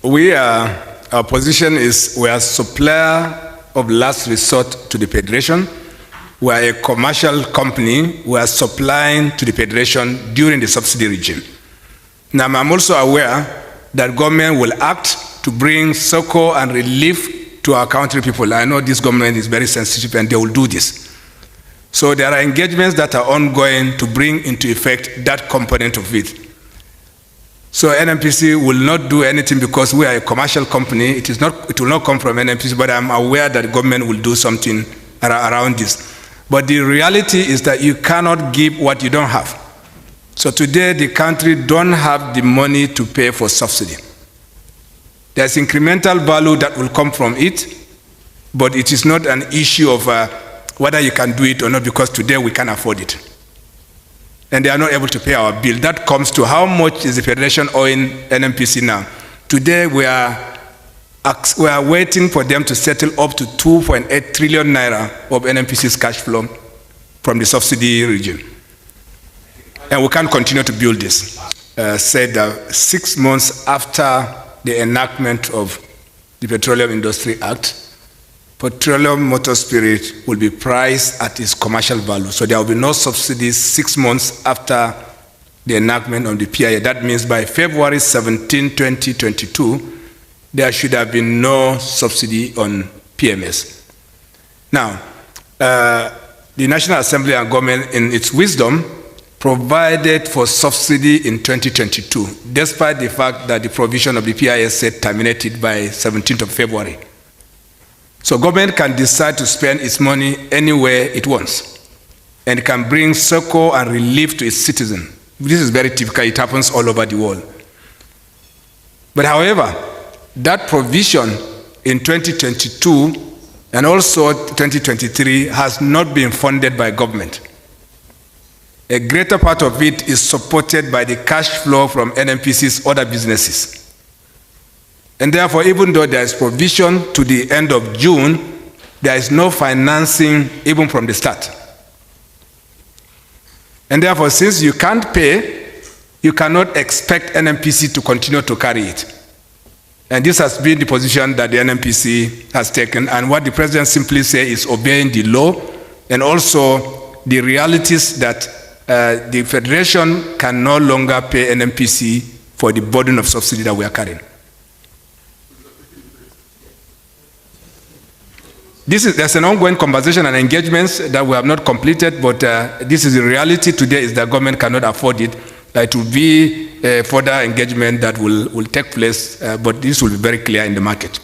Our position is we are supplier of last resort to the Federation. We are a commercial company. We are supplying to the Federation during the subsidy regime. Now, I'm also aware that government will act to bring succor and relief to our country people. I know this government is very sensitive and they will do this. So there are engagements that are ongoing to bring into effect that component of it. So NNPC will not do anything because we are a commercial company. It will not come from NNPC, but I'm aware that the government will do something around this. But the reality is that you cannot give what you don't have. So today the country don't have the money to pay for subsidy. There's incremental value that will come from it, but it is not an issue of whether you can do it or not, because today we can't afford it. And they are not able to pay our bill. That comes to how much is the Federation owing NNPC now. Today we are waiting for them to settle up to 2.8 trillion naira of NNPC's cash flow from the subsidy region. And we can't continue to build this. Said 6 months after the enactment of the Petroleum Industry Act, petroleum motor spirit will be priced at its commercial value. So there will be no subsidies 6 months after the enactment of the PIA. That means by February 17, 2022, there should have been no subsidy on PMS. Now, the National Assembly and government, in its wisdom, provided for subsidy in 2022, despite the fact that the provision of the PIS said terminated by 17th of February. So government can decide to spend its money anywhere it wants and can bring succor and relief to its citizens. This is very typical. It happens all over the world. But however, that provision in 2022 and also 2023 has not been funded by government. A greater part of it is supported by the cash flow from NNPC's other businesses. And therefore, even though there is provision to the end of June, there is no financing even from the start. And therefore, since you can't pay, you cannot expect NNPC to continue to carry it. And this has been the position that the NNPC has taken. And what the president simply says is obeying the law and also the realities that the Federation can no longer pay NNPC for the burden of subsidy that we are carrying. There's an ongoing conversation and engagements that we have not completed, but this is the reality today is that government cannot afford it. It will be further engagement that will take place, but this will be very clear in the market.